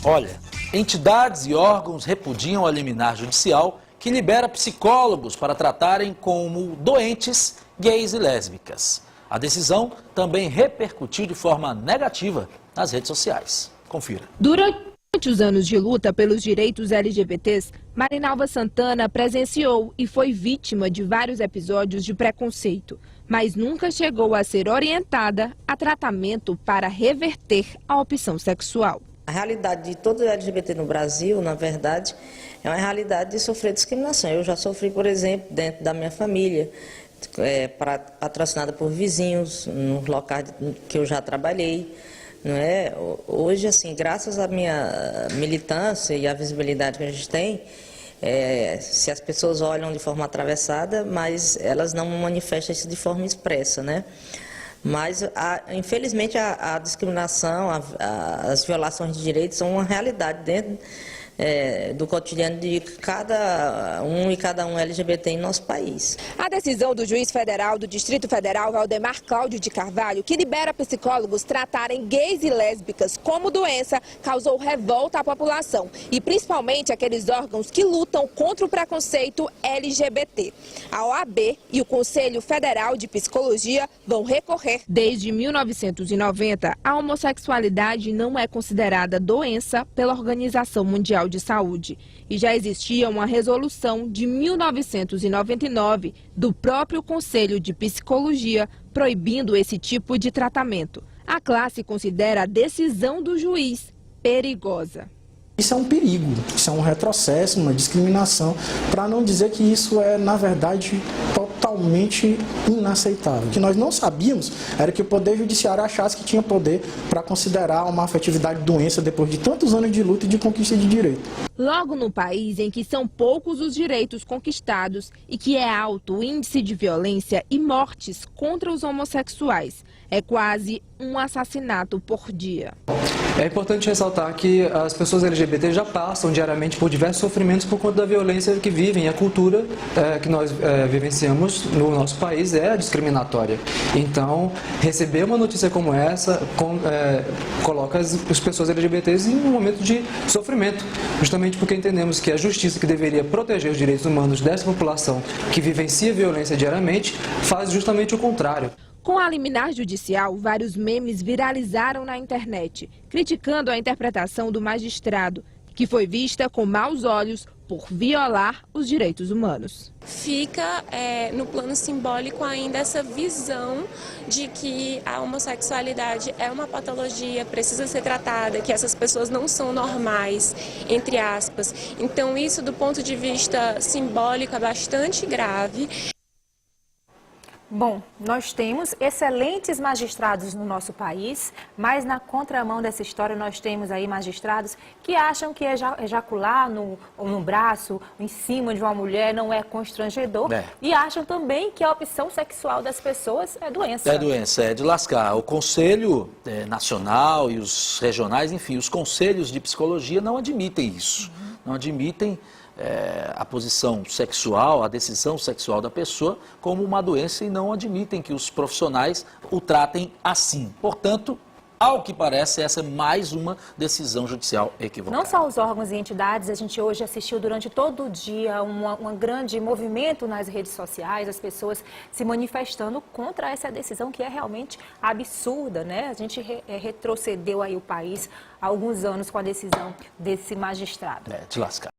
Olha, entidades e órgãos repudiam a liminar judicial que libera psicólogos para tratarem como doentes gays e lésbicas. A decisão também repercutiu de forma negativa nas redes sociais. Confira. Durante os anos de luta pelos direitos LGBTs, Marinalva Santana presenciou e foi vítima de vários episódios de preconceito, mas nunca chegou a ser orientada a tratamento para reverter a opção sexual. A realidade de todo LGBT no Brasil, na verdade, é uma realidade de sofrer discriminação. Eu já sofri, por exemplo, dentro da minha família, patrocinada por vizinhos, nos locais que eu já trabalhei. Não é? Hoje, assim, graças à minha militância e à visibilidade que a gente tem, se as pessoas olham de forma atravessada, mas elas não manifestam isso de forma expressa, né? Mas, infelizmente, a discriminação, as violações de direitos são uma realidade dentro do cotidiano de cada um LGBT em nosso país. A decisão do juiz federal do Distrito Federal, Valdemar Cláudio de Carvalho, que libera psicólogos tratarem gays e lésbicas como doença, causou revolta à população e principalmente aqueles órgãos que lutam contra o preconceito LGBT. A OAB e o Conselho Federal de Psicologia vão recorrer. Desde 1990, a homossexualidade não é considerada doença pela Organização Mundial de Saúde. E já existia uma resolução de 1999 do próprio Conselho de Psicologia proibindo esse tipo de tratamento. A classe considera a decisão do juiz perigosa. Isso é um perigo, isso é um retrocesso, uma discriminação, para não dizer que isso é, na verdade, totalmente inaceitável. O que nós não sabíamos era que o Poder Judiciário achasse que tinha poder para considerar uma afetividade doença depois de tantos anos de luta e de conquista de direito. Logo no país em que são poucos os direitos conquistados e que é alto o índice de violência e mortes contra os homossexuais, é quase um assassinato por dia. É importante ressaltar que as pessoas LGBT já passam diariamente por diversos sofrimentos por conta da violência que vivem. A cultura que nós vivenciamos no nosso país é discriminatória. Então, receber uma notícia como essa coloca as pessoas LGBTs em um momento de sofrimento, justamente porque entendemos que a justiça, que deveria proteger os direitos humanos dessa população que vivencia violência diariamente, faz justamente o contrário. Com a liminar judicial, vários memes viralizaram na internet, criticando a interpretação do magistrado, que foi vista com maus olhos por violar os direitos humanos. Fica no plano simbólico ainda essa visão de que a homossexualidade é uma patologia, precisa ser tratada, que essas pessoas não são normais, entre aspas. Então isso, do ponto de vista simbólico, é bastante grave. Bom, nós temos excelentes magistrados no nosso país, mas na contramão dessa história nós temos aí magistrados que acham que ejacular no braço, em cima de uma mulher não é constrangedor e acham também que a opção sexual das pessoas é doença. É doença, é de lascar. O Conselho Nacional e os regionais, enfim, os conselhos de psicologia não admitem isso, não admitem a posição sexual, a decisão sexual da pessoa como uma doença e não admitem que os profissionais o tratem assim. Portanto, ao que parece, essa é mais uma decisão judicial equivocada. Não só os órgãos e entidades, a gente hoje assistiu durante todo o dia um grande movimento nas redes sociais, as pessoas se manifestando contra essa decisão que é realmente absurda, né? A gente retrocedeu aí o país há alguns anos com a decisão desse magistrado. De lascar.